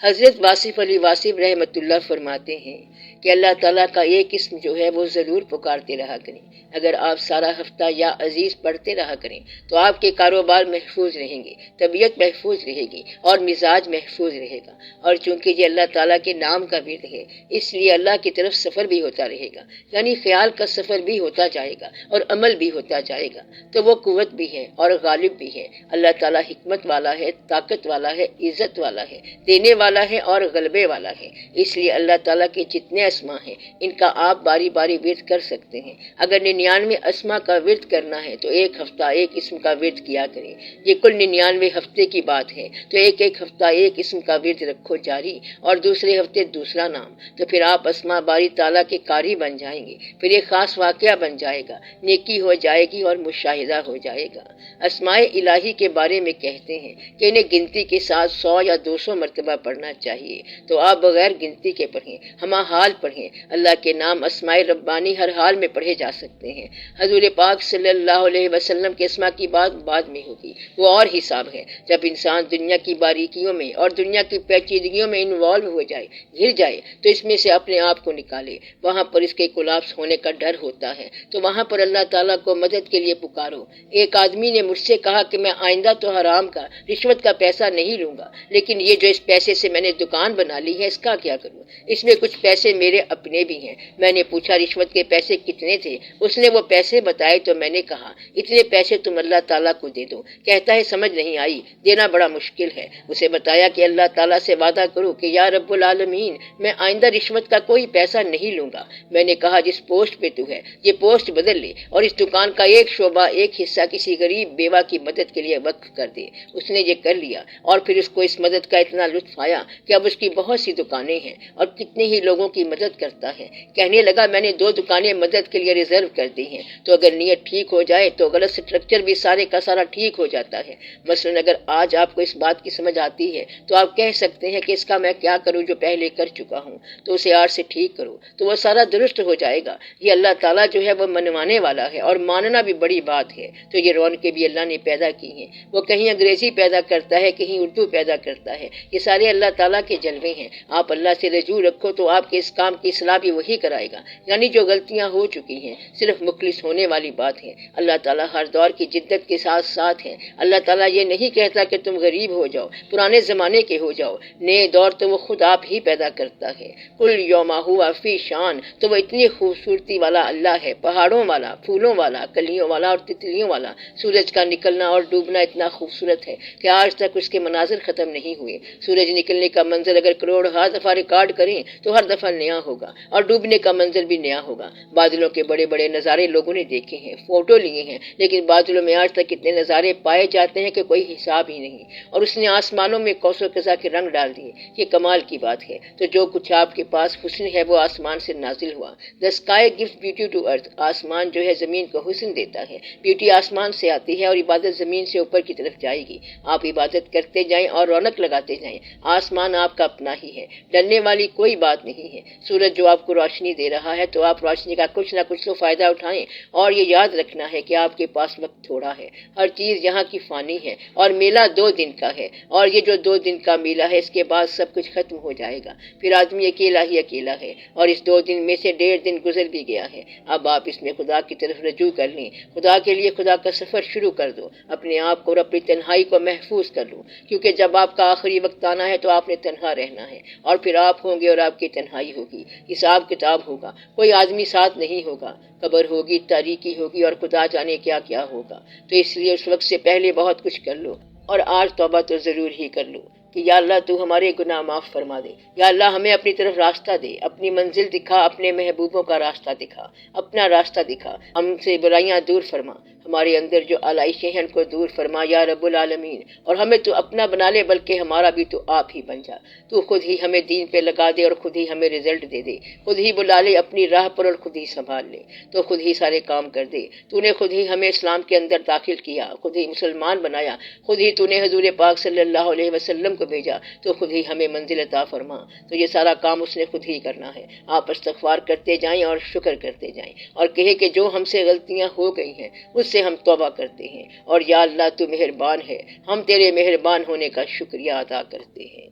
حضرت واصف علی واصف رحمۃ اللہ فرماتے ہیں کہ اللہ تعالیٰ کا ایک اسم جو ہے وہ ضرور پکارتے رہا کریں۔ اگر آپ سارا ہفتہ یا عزیز پڑھتے رہا کریں تو آپ کے کاروبار محفوظ رہیں گے، طبیعت محفوظ رہے گی اور مزاج محفوظ رہے گا۔ اور چونکہ یہ اللہ تعالیٰ کے نام کا ورد ہے، اس لیے اللہ کی طرف سفر بھی ہوتا رہے گا، یعنی خیال کا سفر بھی ہوتا جائے گا اور عمل بھی ہوتا جائے گا۔ تو وہ قوت بھی ہے اور غالب بھی ہے۔ اللہ تعالیٰ حکمت والا ہے، طاقت والا ہے، عزت والا ہے، دینے والا ہے اور غلبے والا ہے۔ اس لیے اللہ تعالیٰ کے جتنے اسما ہیں ان کا آپ باری باری ورد کر سکتے ہیں۔ اگر 99 اسما کا ورد کرنا ہے تو ایک ہفتہ ایک اسم کا ورد کیا کریں۔ یہ کل 99 ہفتے کی بات ہے، تو ایک ایک ہفتہ ایک اسم کا ورد رکھو جاری، اور دوسرے ہفتے دوسرا نام، تو پھر آپ اسما باری تعالیٰ کے قاری بن جائیں گے۔ پھر ایک خاص واقعہ بن جائے گا، نیکی ہو جائے گی اور مشاہدہ ہو جائے گا۔ اسماء الہی کے بارے میں کہتے ہیں کہ انہیں گنتی کے ساتھ 100 یا 200 مرتبہ پڑھنا چاہیے، تو آپ بغیر گنتی کے پڑھیں، ہمہ حال پڑھیں۔ اللہ کے نام اسماء ربانی ہر حال میں پڑھے جا سکتے ہیں۔ حضور پاک صلی اللہ علیہ وسلم کے اسماء کی بات بعد میں ہوگی، وہ اور حساب ہے۔ جب انسان دنیا کی باریکیوں میں اور دنیا کی پیچیدگیوں میں انوالو ہو جائے، گھر جائے، تو اس میں سے اپنے آپ کو نکالے۔ وہاں پر اس کے کولاپس ہونے کا ڈر ہوتا ہے، تو وہاں پر اللہ تعالیٰ کو مدد کے لیے پکارو۔ ایک آدمی نے مجھ سے کہا کہ میں آئندہ تو حرام کا، رشوت کا پیسہ نہیں لوں گا، لیکن یہ جو اس پیسے سے میں نے دکان بنا لی ہے اس کا کیا کروں؟ اس میں کچھ پیسے میرے اپنے بھی ہیں۔ میں نے پوچھا رشوت کے پیسے کتنے تھے؟ اس نے وہ پیسے بتائے، تو میں نے کہا اتنے پیسے تم اللہ تعالیٰ کو دے دو۔ کہتا ہے سمجھ نہیں آئی، دینا بڑا مشکل ہے۔ اسے بتایا کہ اللہ تعالیٰ سے وعدہ کرو کہ یا رب العالمین میں آئندہ رشوت کا کوئی پیسہ نہیں لوں گا۔ میں نے کہا جس پوسٹ پہ تو ہے یہ پوسٹ بدل لے اور اس دکان کا ایک شعبہ، ایک حصہ کسی غریب بیوہ کی مدد کے لیے وقف کر دے۔ اس نے یہ کر لیا، اور پھر اس کو اس مدد کا اتنا لطف آیا کہ اب اس کی بہت سی دکانیں ہیں اور کتنے ہی لوگوں کی مدد کرتا ہے۔ کہنے لگا میں نے 2 دکانیں مدد کے لیے ریزرو کر دی ہیں، تو اگر نیت ٹھیک ہو جائے تو غلط سٹرکچر بھی سارے کا سارا ٹھیک ہو جاتا ہے۔ مثلاً اگر آج آپ کو اس بات کی سمجھ آتی ہے تو آپ کہہ سکتے ہیں کہ اس کا میں کیا کروں جو پہلے کر چکا ہوں، تو اسے آج سے ٹھیک کرو تو وہ سارا درست ہو جائے گا۔ یہ اللہ تعالیٰ جو ہے وہ منوانے والا ہے، اور ماننا بھی بڑی بات ہے۔ تو یہ رونقیں بھی اللہ نے پیدا کی ہیں، وہ کہیں انگریزی پیدا کرتا ہے، کہیں اردو پیدا کرتا ہے، یہ سارے اللہ تعالیٰ کے جلوے ہیں۔ آپ اللہ سے رجوع رکھو تو آپ کے اس کام کی اصلاح بھی وہی کرائے گا، یعنی جو غلطیاں ہو چکی ہیں صرف مخلص ہونے والی بات ہے۔ اللہ تعالیٰ ہر دور کی جدت کے ساتھ ساتھ ہے۔ اللہ تعالیٰ یہ نہیں کہتا کہ تم غریب ہو جاؤ، پرانے زمانے کے ہو جاؤ، نئے دور تو وہ خود آپ ہی پیدا کرتا ہے۔ کل یوما ہوا فی شان، تو وہ اتنی خوبصورتی والا اللہ ہے، پہاڑوں والا، پھولوں والا، کلیوں والا اور تتلیوں والا۔ سورج کا نکلنا اور ڈوبنا اتنا خوبصورت ہے کہ آج تک اس کے مناظر ختم نہیں ہوئے۔ سورج نکلنے کا منظر اگر کروڑ ہزار دفعہ ریکارڈ کریں تو ہر دفعہ نیا ہوگا، اور ڈوبنے کا منظر بھی نیا ہوگا۔ بادلوں کے بڑے بڑے نظارے لوگوں نے دیکھے ہیں، فوٹو لیے ہیں، لیکن بادلوں میں آج تک اتنے نظارے پائے جاتے ہیں کہ کوئی حساب ہی نہیں، اور اس نے آسمانوں میں قوس و قزح کے رنگ ڈال دیے۔ یہ کمال کی بات ہے۔ تو جو کچھ آپ کے پاس حسن ہے وہ آسمان سے نازل ہوا۔ The sky gives beauty to earth، آسمان جو ہے زمین کو حسن دیتا ہے، بیوٹی آسمان سے آتی ہے اور عبادت زمین سے اوپر کی طرف جائے گی۔ آپ عبادت کرتے جائیں اور رونق لگاتے جائیں، آسمان آپ کا اپنا ہی ہے، ڈرنے والی کوئی بات نہیں ہے۔ سورج جو آپ کو روشنی دے رہا ہے تو آپ روشنی کا کچھ نہ کچھ تو فائدہ اٹھائیں، اور یہ یاد رکھنا ہے کہ آپ کے پاس وقت تھوڑا ہے، ہر چیز یہاں کی فانی ہے، اور میلہ 2 دن کا ہے، اور یہ جو 2 دن کا میلہ ہے اس کے بعد سب کچھ ختم ہو جائے گا۔ پھر آدمی اکیلا ہی اکیلا ہے، اور اس 2 دن میں سے 1.5 دن گزر بھی گیا ہے۔ اب آپ اس میں خدا کی طرف رجوع کر لیں، خدا کے لیے خدا کا سفر شروع کر دو، اپنے آپ کو اور اپنی تنہائی کو محفوظ کر لو، کیونکہ جب آپ کا آخری وقت آنا ہے تو آپ نے تنہا رہنا ہے، اور پھر آپ ہوں گے اور آپ کی تنہائی ہوگی، حساب کتاب ہوگا، کوئی آدمی ساتھ نہیں ہوگا، قبر ہوگی، تاریکی ہوگی، اور خدا جانے کیا کیا ہوگا۔ تو اس لیے اس وقت سے پہلے بہت کچھ کر لو، اور آج توبہ تو ضرور ہی کر لو کہ یا اللہ تو ہمارے گناہ معاف فرما دے، یا اللہ ہمیں اپنی طرف راستہ دے، اپنی منزل دکھا، اپنے محبوبوں کا راستہ دکھا، اپنا راستہ دکھا، ہم سے برائیاں دور فرما، ہمارے اندر جو آلائشیں ہیں ان کو دور فرما یا رب العالمین، اور ہمیں تو اپنا بنا لے بلکہ ہمارا بھی تو آپ ہی بن جا۔ تو خود ہی ہمیں دین پہ لگا دے اور خود ہی ہمیں رزلٹ دے دے، خود ہی بلا لے اپنی راہ پر اور خود ہی سنبھال لے، تو خود ہی سارے کام کر دے۔ تو نے خود ہی ہمیں اسلام کے اندر داخل کیا، خود ہی مسلمان بنایا، خود ہی تو نے حضور پاک صلی اللہ علیہ وسلم کو بھیجا، تو خود ہی ہمیں منزل عطا فرما۔ تو یہ سارا کام اس نے خود ہی کرنا ہے۔ آپ استغفار کرتے جائیں اور شکر کرتے جائیں، اور کہے کہ جو ہم سے غلطیاں ہو گئی ہیں اس سے ہم توبہ کرتے ہیں، اور یا اللہ تو مہربان ہے، ہم تیرے مہربان ہونے کا شکریہ ادا کرتے ہیں۔